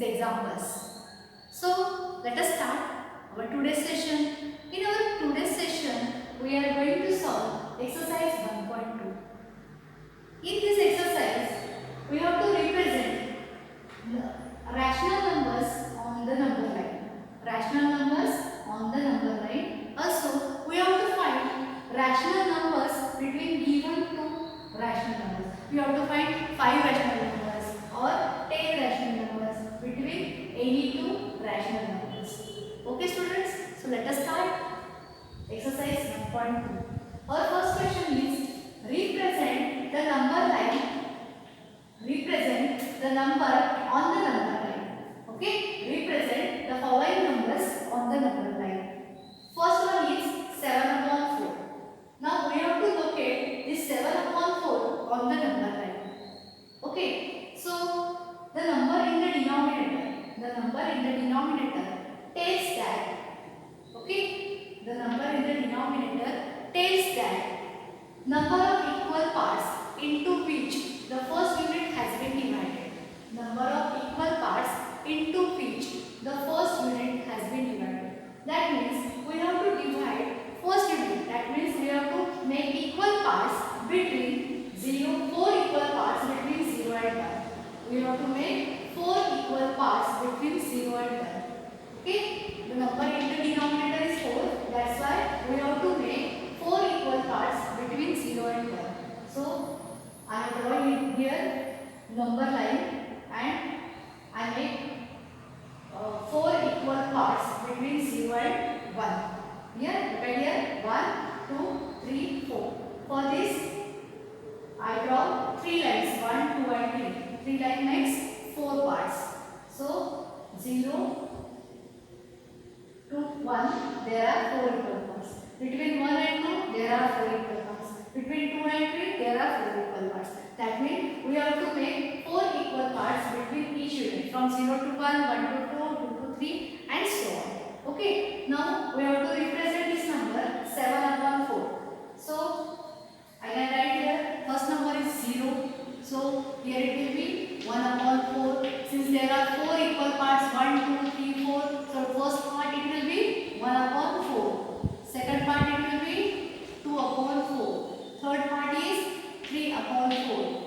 examples. So let us start our today's session. In our today's session, we are going to solve exercise 1.2. In this exercise, we have to represent rational numbers on the number line. Rational numbers on the number line. Also, we have to find rational numbers between given two rational numbers. We have to find 5 rational numbers or 10 rational numbers between any two rational numbers. Okay students, so let us start exercise 1.2. Our first question is represent the number line. Represent the number on the number line. Okay, represent the following numbers on the number line. First one is 7 upon 4. Now we have to locate this 7 upon 4 on the number line. Okay, so the number in the denominator tells that, okay, the number in the denominator tells that number of equal parts into which the first unit has been divided. Number of equal parts into which the first unit has been divided. That means we have to divide first unit. That means we have to make equal parts between 4 equal parts between 0 and 1. We have to make 4 equal parts between 0 and 1. Okay, the number in the denominator is 4. That's why we have to make 4 equal parts between 0 and 1. So I am drawing here number line and I make 4 equal parts between 0 and 1. Here, look at here, 1, 2, 3, 4. For this, I draw 3 lines, 1, 2 and 3. 3 lines makes 4 parts. So 0 to 1, there are 4 equal parts. Between 1 and 2, there are 4 equal parts. Between 2 and 3, there are 4 equal parts. That means we have to make 4 equal parts between each unit from 0 to 1, 1 to 2, 2 to 3 and so on. Okay, now we have to represent this number 7 upon 4. So I can write here first number is 0. So here it will be 1 upon 4. Since there are 4 equal parts 1, 2, 3, 4. So first part it will be 1 upon 4. Second part it will be 2 upon 4. Third part is 3 upon 4.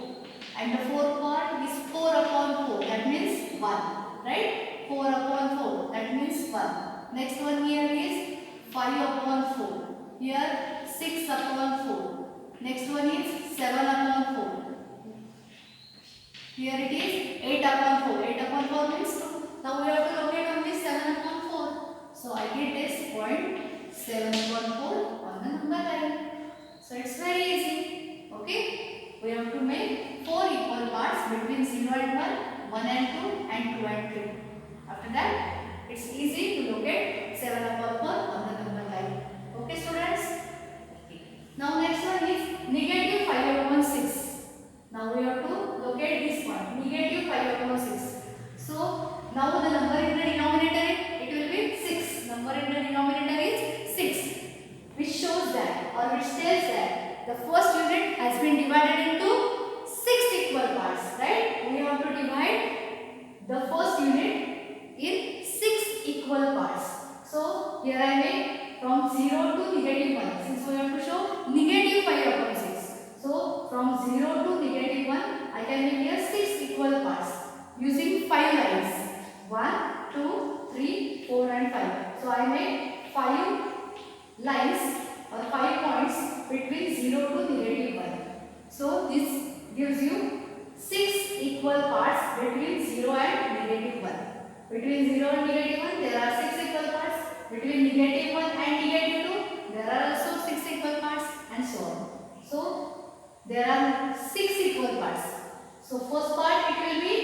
And the fourth part is 4 upon 4. That means 1. Right? 4 upon 4. That means 1. Next one here is 5 upon 4. Here 6 upon 4. Next one is 7 upon 4. Here it is 8 upon 4. 8 upon 4 means 2. Now we have to locate only 7 upon 4. So I get this point 7 upon 4 on the number line. So it's very easy. Okay. We have to make 4 equal parts between 0 and 1, 1 and 2 and 2 and 3. After that, it's easy to locate 7 upon 4 on the number line. Okay students? Now next one is negative 5 upon 6. Now we have to locate this one, negative 5 upon 6. So now the number in the denominator, it will be 6. Number in the denominator is 6. Which shows that or which tells that the first unit has been divided into 6 equal parts. Right? We have to divide the first unit in 6 equal parts. So here I make from 0 to negative 1. Since we have to show negative 5 upon 6. So from 0 to negative 1, I can make here 6 equal parts using 5 lines. 1, 2, 3, 4 and 5. So I make 5 lines or 5 points between 0 to negative 1. So this gives you 6 equal parts between 0 and negative 1. Between 0 and negative 1, there are 6 equal parts. Between negative 1 and negative 2, there are also 6 equal parts and so on. So there are 6 equal parts. So first part it will be,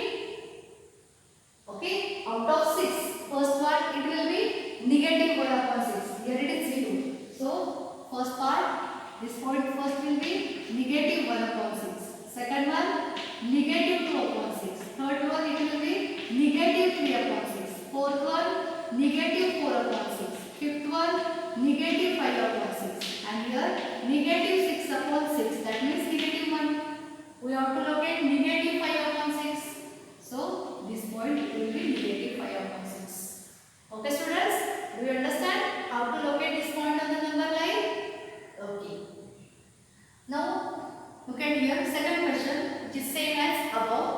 okay, out of 6. First part it will be negative 1 upon 6. Here it is 0. So first part, this point first will be negative 1 upon 6. Second one, negative 2 upon 6. Third one it will be negative 3 upon 6. Fourth one, negative 4 upon 6. Fifth one, negative 5 upon 6. And here negative 6 upon 6. That means negative 1. We have to locate negative 5 upon 6. So this point point it will be negative 5 upon 6. Okay students, do you understand how to locate this point on the number line? Okay. Now look at here, second question which is same as above.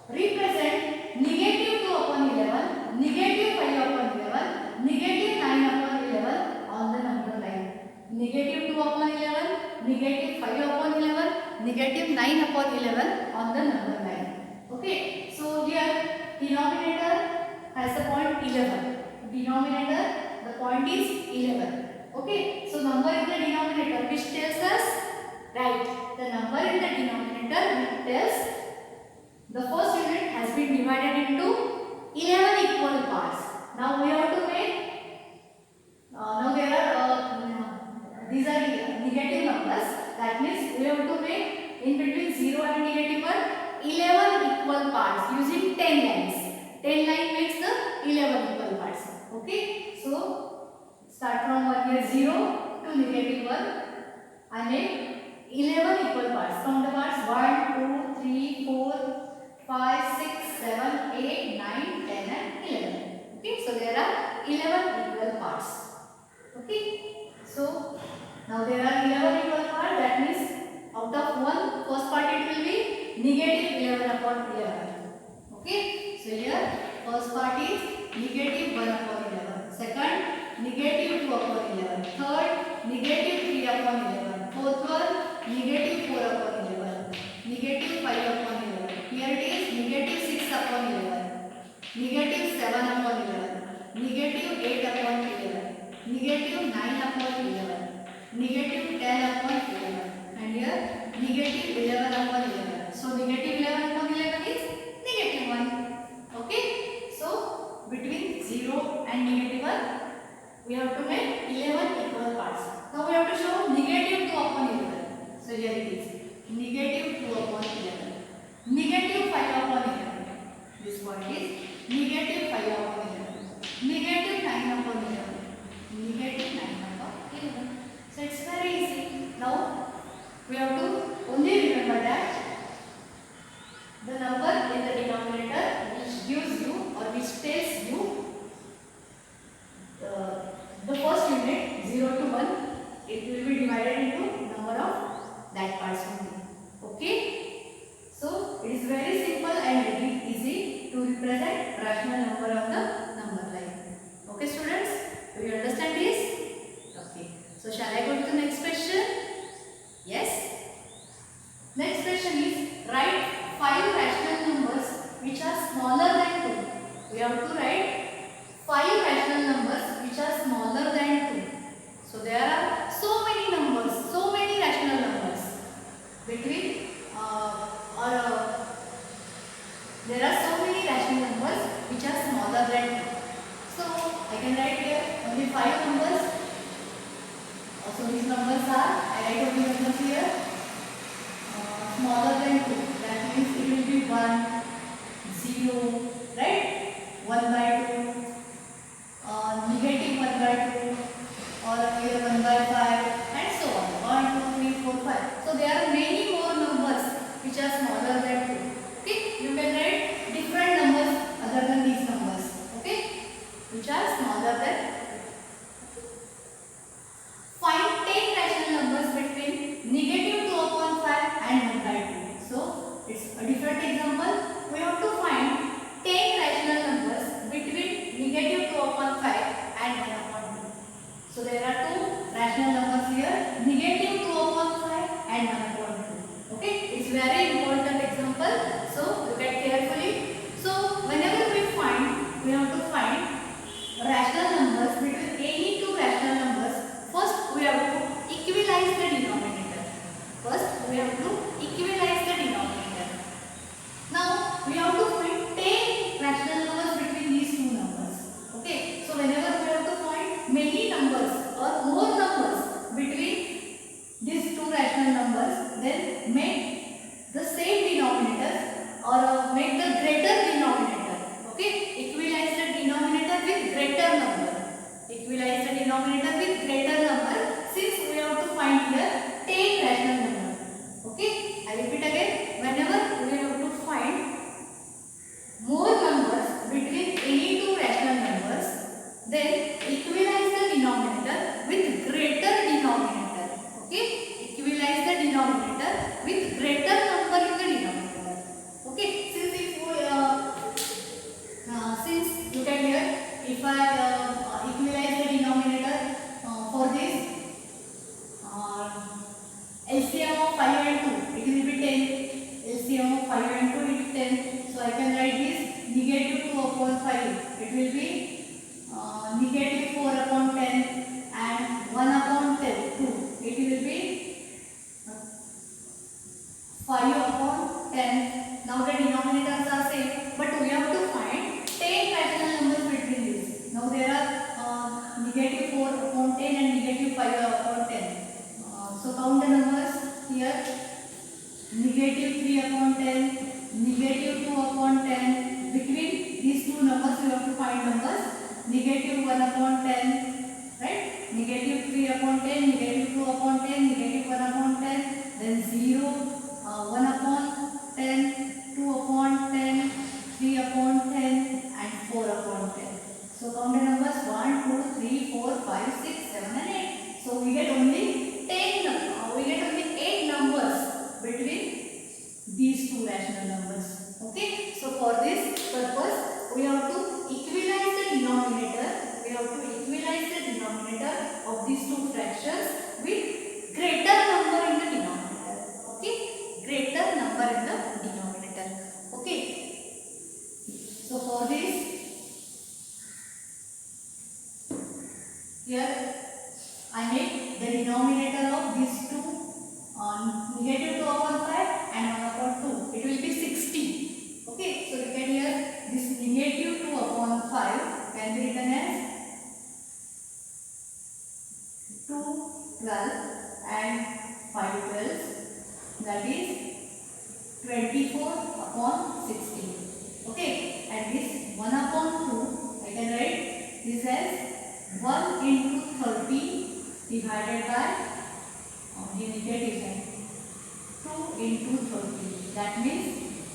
Represent negative 2 upon 11, negative 5 upon 11, negative 9 upon 11 on the number line. Negative 2 upon 11, negative 5 upon 11, negative 9 upon 11 on the number line. Okay, so here denominator has the point 11. Denominator, the point is 11. Okay, so number in the denominator which tells us, right, the number in the denominator which tells the first unit has been divided into 11 equal parts. Now we have to make, now there are, these are negative numbers. That means we have to make in between 0 and negative 1, 11 equal parts using 10 lines. 10 lines makes the 11 equal parts. Okay, so start from 1 here 0 to negative 1. I make 11 equal parts. Count the parts 1, 2, 3, 4, 5, 6, 7, 8, 9, 10 and 11. Okay, so there are 11 equal parts. Okay, so now there are 11 equal parts. That means out of 1, first part it will be negative 11 upon 11. Okay, so here first part is negative 1 upon 11. Second, negative 2 upon 11. Third, negative 3 upon 11. Fourth one, negative 4 upon 11. Negative 5 upon 11. Here it is negative 6 upon 11. Negative 7 upon 11. Negative 8 upon 11. Negative 9 upon 11. Negative 10 upon 11. And here negative 11 upon 11. So negative 11 upon 11 is negative 1. Okay. So between 0 and negative 1, we have to make 11 equal parts. Now we have to show negative 2 upon 11. So here it is negative 2 upon 11. Negative 5 upon 11. This point is negative 5 upon 11. Negative 9 upon 11. Negative 9 upon 11. So it's very easy. Now we have to only remember that the number in the denominator which gives you or which tells you the first unit 0 to 1, it will be divided into number of that parts only. Okay, so it is very simple and very easy to represent rational number on the number line. Okay students, do you understand this? Okay, so shall I go to the next question? Yes. Next question is write 5 rational numbers which are smaller than 2. We have to write 5 rational numbers which are smaller than 2. So there are so many numbers, so many rational numbers between there are so many rational numbers which are smaller than 2. So I can write here only 5 numbers. So these numbers are, I write only numbers here smaller than 2. That means it will be 1, 0, right? 1 by 2, negative 1 by 2, or here 1 by 5, and so on. 1, 2, 3, 4, 5. So there are many more numbers which are smaller than 2. Okay, you can write different numbers other than these numbers. Okay, which are smaller than. Find 10 rational numbers between negative 2 upon 5 and 1 by 2. So it's a different example. We have to find 10 rational numbers between negative 2 upon 5 and 1 upon 2. So there are 2 rational numbers here, negative 2 upon 5 and 1 upon 2. Okay, it's very important example. So look at carefully. So whenever we find, we have to find rational numbers between any 2 rational numbers. First we have to equalize the denominator. First we have to equalize the denominator. Now we have to find 10 rational numbers between these 2 numbers. Okay, so whenever we have to find many numbers or more numbers between these 2 rational numbers, then make the same denominator it will be negative 4 upon 10 and 1 upon 10, 2. It will be 5 upon 10. Now the denominators are same, but we have to find 10 rational numbers between these. Now there are negative 4 upon 10 and negative 5 upon 10. So count the numbers here. Negative 3 upon 10, negative 2 upon 10. Between these two numbers we have to find numbers. Negative 1 upon 10, right? Negative 3 upon 10, negative 2 upon 10, negative 1 upon 10, then 0, 1 upon 10, 2 upon 10, 3 upon 10 and 4 upon 10. So count the numbers 1, 2, 3, 4, 5, 6, 7 and 8. So we get only 8 numbers between these two rational numbers. Okay. So for this purpose we have to equalize the denominator. We have to equalize the denominator of these two fractions with greater number in the denominator. Okay. Greater number in the denominator. Okay. So for this, here I make the denominator of these two negative 2 upon 5 and 1 upon 2. It will be 60. Okay. So look at here, this negative 2 upon 5 can be written as 2 12 and 5 12. That is 24 upon 60. Okay. And this 1 upon 2, I can write this as 1 into 30 divided by the negative sign. 2 into 30. That means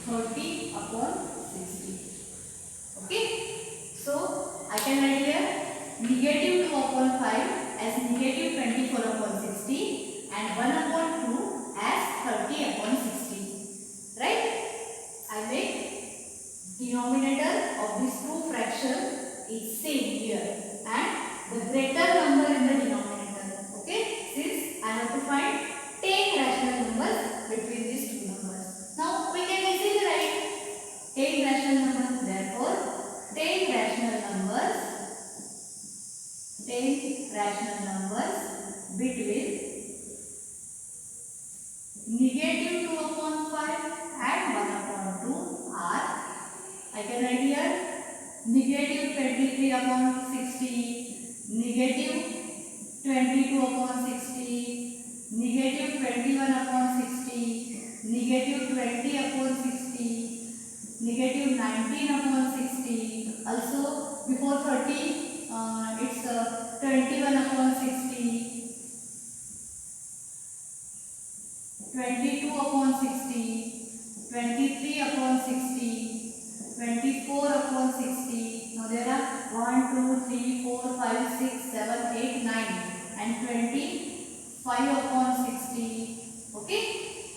30 upon 60. Okay. So I can write here negative 2 upon 5 as negative 24 upon 60 and 1 upon 2 as 30 upon 60. Right? I make denominator of these two fractions is same here and the greater number in the denominator. Okay? Since I have to find 10 rational numbers between these two numbers. Now we can easily write 10 rational numbers. Therefore, 10 rational numbers between negative 2 upon 5 and 1 upon 2 are, I can write here negative 23 upon 60, negative 22 upon 60, negative 21 upon 60, negative 20 upon 60, negative 19 upon 60. Also before 30 it's 21 upon 60, 22 upon 60, 23 upon 60, 24 upon 60. Now there are 1, 2, 3, 4, 5, 6, 7, 8, 9 and 25 upon 60. Okay.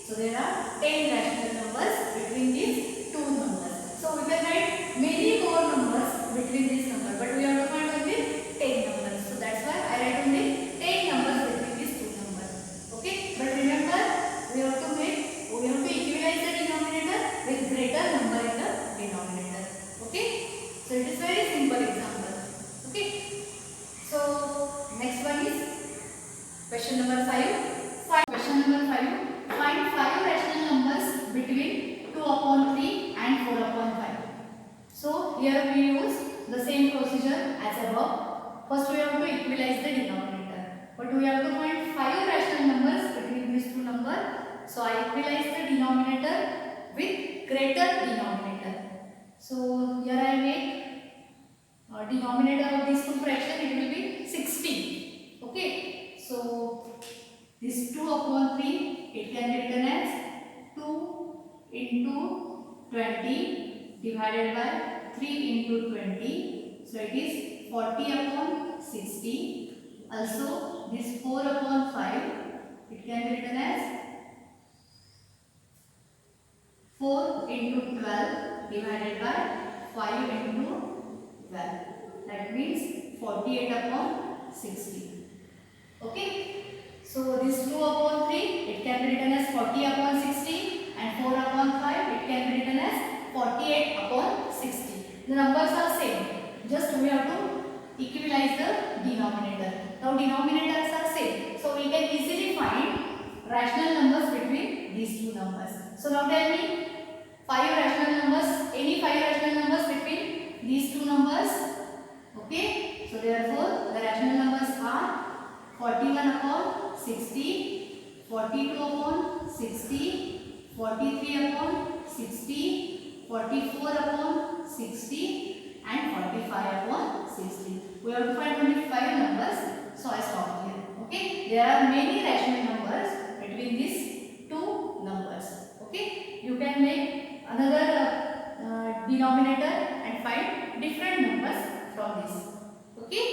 So there are 10 rational numbers between these two numbers. So we can write many more numbers between these numbers, but we have to find only 10 numbers. So that's why I write only 10 numbers between these two numbers. Okay. But remember, we have to equalize the denominator with greater number in the denominator. Okay. So it is very simple example. Okay. So next one is question number 5. Question number 5. Find 5 rational numbers between 2 upon 3 and 4 upon 5. So here we use the same procedure as above. First we have to equalize the denominator. But we have to find 5 rational numbers between these two numbers. So I equalize the denominator with greater denominator. So here I make denominator of these two fractions, it will be 60. Okay. So this 2 upon 3, it can be written as 2 into 20 divided by 3 into 20. So it is 40 upon 60. Also this 4 upon 5, it can be written as 4 into 12 divided by 5 into 12. That means 48 upon 60. Okay. So this 2 upon 3, it can be written as 40 upon 60 and 4 upon 5, it can be written as 48 upon 60. The numbers are same. Just numbers. So now tell me 5 rational numbers, any 5 rational numbers between these two numbers. Okay, so therefore the rational numbers are 41 upon 60, 42 upon 60, 43 upon 60, 44 upon 60 and 45 upon 60. We have to find only 5 numbers, so I stop here. Okay, there are many rational numbers between these two numbers. Okay, you can make another denominator and find different numbers from this. Okay,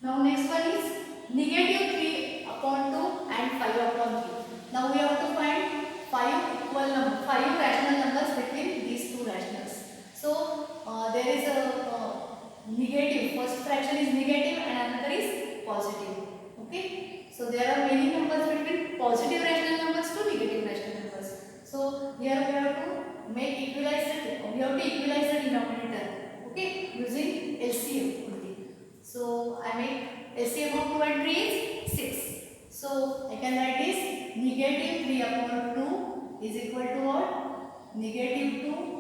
now next one is negative 3 upon 2 and 5 upon 3. Now we have to find 5 rational numbers between these two rationals. So there is a negative, first fraction is negative and another is positive. Okay, so there are many numbers between positive rational numbers to negative rational numbers. So here we have to make equalizer, we have to equalize the denominator. Okay, using LCM only. So I make LCM of 2 and 3 is 6. So I can write this negative 3 upon 2 is equal to what? Negative 2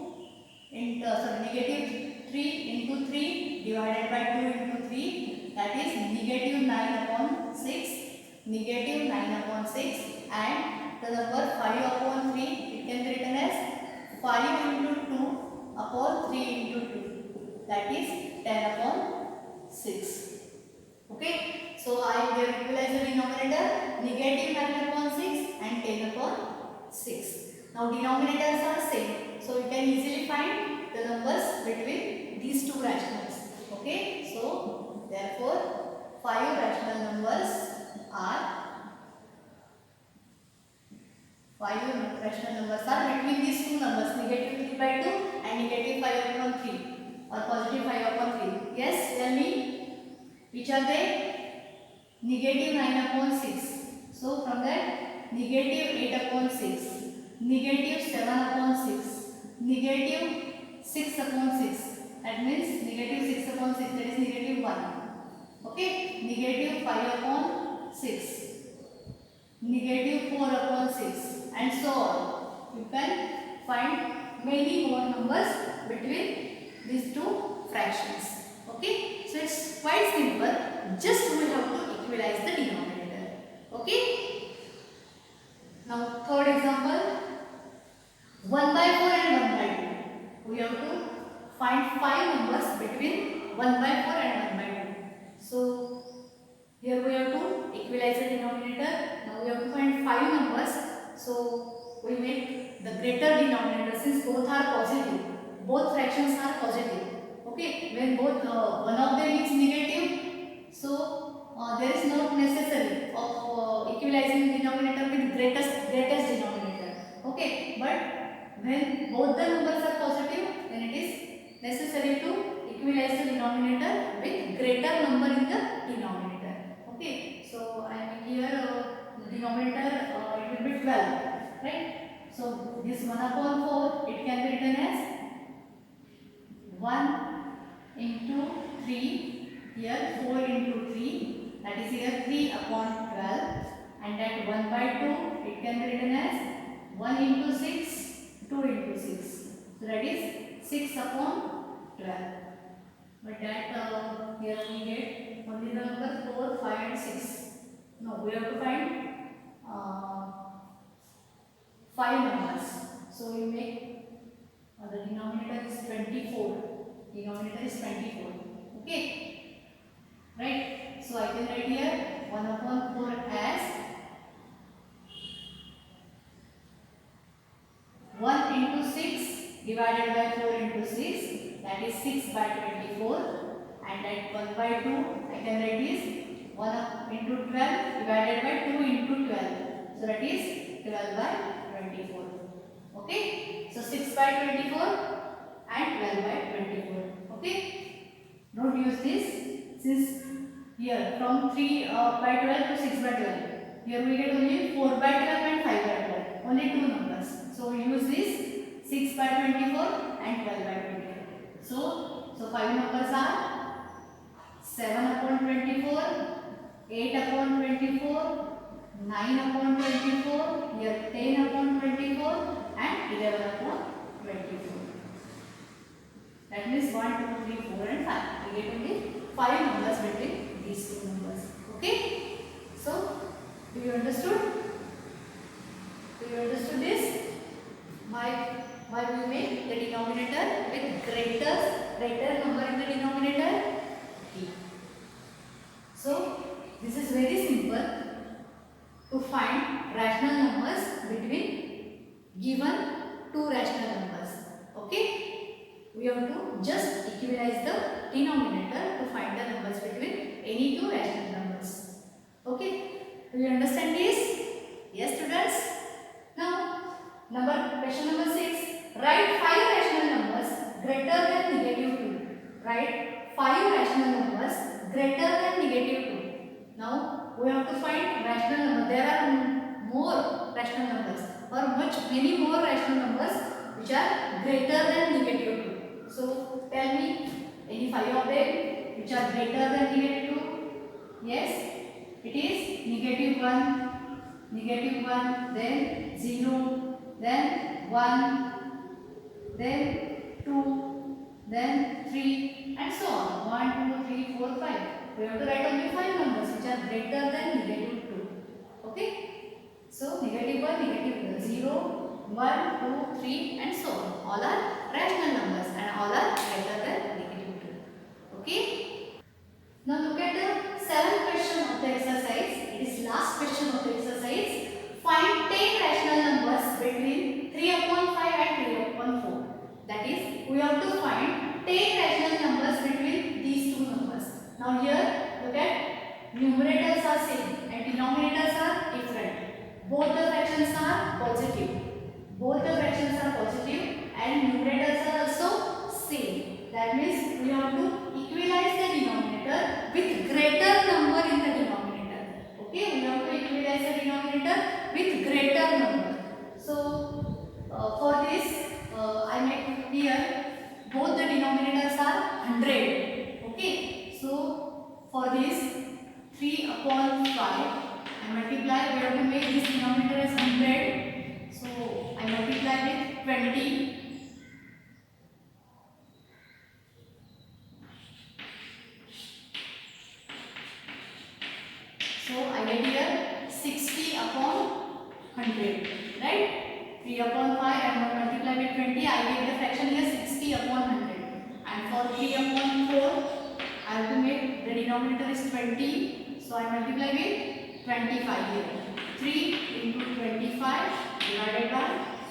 into negative 3 into 3 divided by 2 into 3, that is negative 9 upon 6, negative 9 upon 6, and the number 5 upon 3 it can be written as 5 into 2 upon 3 into 2, that is 10 upon 6. Okay, so I will equalize the denominator, negative 9 upon 6 and 10 upon 6. Now denominators are same, so you can easily find the numbers between these two rationals. Okay, so therefore 5 rational numbers are between these two numbers, negative 3 by 2 and negative 5 upon 3 or positive 5 upon 3. Yes, tell me, which are they? Negative 9 upon 6. So from that, negative 8 upon 6, negative 7 upon 6, negative 6 upon 6. That means negative 6 upon 6, that is negative 1. Okay, negative 5 upon 6, negative 4 upon 6, and so on. You can find many more numbers between these two fractions. Okay, so it's quite simple. Just we have to equalize the denominator. Okay. Now third example, 1 by 4 and 1 by 2. We have to find 5 numbers between 1 by 4 and 1 by 2. So here we have to equalize the denominator. Now we have to find 5 numbers. So we make the greater denominator, since both are positive. Both fractions are positive. Okay, when both one of them is negative, so there is not necessary of equalizing the denominator with greatest denominator. Okay, but when both the numbers are positive, then it is necessary to equalize the denominator with greater number in the denominator. Okay, so I am here the denominator it will be 12, right? So this 1 upon 4 it can be written as 1 into 3, here 4 into 3, that is here 3 upon 12, and that 1 by 2 it can be written as 1 into 6, 2 into 6, so that is 6 upon 12. But that here we get only the number 4, 5 and 6. No, we have to find 5 numbers. So we make the denominator is 24. Denominator is 24. Okay, right? So I can write here 1 upon 4 as 1 into 6 divided by 4 into 6, that is 6 by 24, and that 1 by 2 I can write is 1 into 12 divided by 2 into 12, so that is 12 by 24. Okay, so 6 by 24 and 12 by 24. Okay, don't use this, since here from 3 by 12 to 6 by 12, here we get only 4 by 12 and 5 by 12, only 2 numbers. So we use this 6 by 24 and 12 by 24. So 5 numbers are 7 upon 24, 8 upon 24, 9 upon 24, here 10 upon 24 and 11 upon 24. That means 1, 2, 3, 4 and 5. We get only 5 numbers between these two numbers. Okay? So, do you understood? Do you understood this? Why we make the denominator with greater number in the denominator? Okay. So, this is very simple to find rational numbers between given two rational numbers. Okay? We have to just equalize the denominator to find the numbers between any two rational numbers. Okay? Do you understand this? Yes, students? Now, question number 6. Write 5 rational numbers greater than negative 2. Write 5 rational numbers greater than negative 2. Now, we have to find rational numbers. There are more rational numbers or many more rational numbers which are greater than negative 2. So, tell me any 5 of them which are greater than negative 2. Yes, it is negative 1, then 0, then 1, then 2, then 3 and so on. 1, 2, 3, 4, 5. We have to write only 5 numbers which are greater than negative 2. Okay? So, negative 1, negative 0, 1, 2, 3 and so on. All are rational numbers and all are greater than negative 2. Okay? Now look at the 7th question of the exercise. It is last question of the exercise. Find 10 rational numbers between 3 upon 5 and 3 upon 4. That is, we have to find 10 rational numbers between these two numbers. Now here, look at numerators are same and denominators are different. Both the fractions are positive. Both the fractions are positive and numerators are also same. That means we have to equalize the denominator with greater number in the denominator. Okay, we have to equalize the denominator with greater number. So, for this, I make here both the denominators are 100. Okay, so for this 3 upon 5, I multiply. We have to make this denominator as 100. So, I multiply with 20. So, I get here 60 upon 100, right? 3 upon 5, I multiply with 20, I get the fraction here 60 upon 100. And for 3 upon 4, I have to make the denominator is 20. So, I multiply with 25 here. 3 into 25 divided by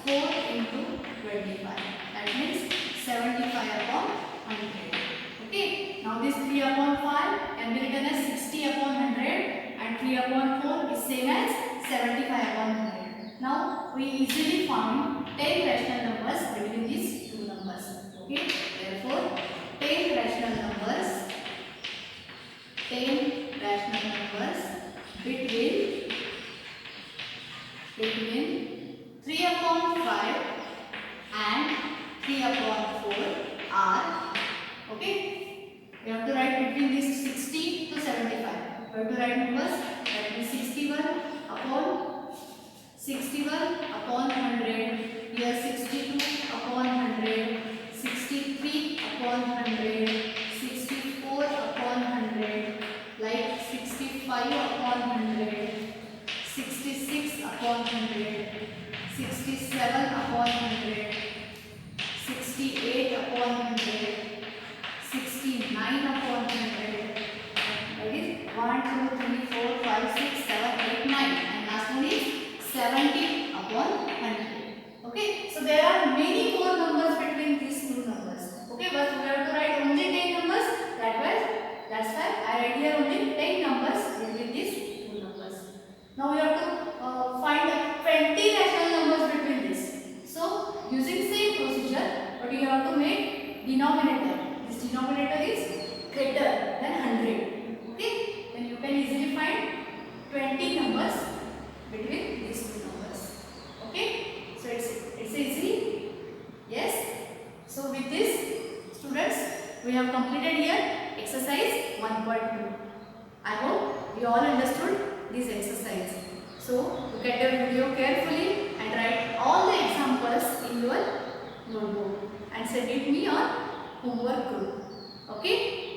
4 into 25. That means 75 upon 100. Okay. Now, this 3 upon 5 can be written as 60 upon 100. And 3 upon 4 is same as 75 upon 100. Now, we easily found 10 rational numbers between these two numbers. Okay. Therefore, 10 rational numbers between 3 upon 5 and 3 upon 4 are, okay, we have to write between these 60 to 75. We have to write numbers, that means 61 upon 100, here 62 upon 100, 63 upon 100, 64 upon 100, like 65 upon 100, 66 upon 100, 67 upon 100, 68 upon 100, 69 upon 100. That is 1, 2, 3, 4, 5, 6, 7, 8, 9. And last one is 70 upon 100. Okay. So there are many more numbers between these two numbers. Okay. But we have to write only 10 numbers. That's why I write here only 10 numbers between these two numbers. Now we have to find 20 rational numbers between this. So using same procedure, but you have to make denominator. This denominator is greater than 100. Okay, then you can easily find 20 numbers between these two numbers. Okay, so it's easy. Yes. So with this, students, we have completed here exercise 1.2. I hope you all understood this exercise. So look at your video carefully and write all the examples in your notebook and send it me on homework group. Okay.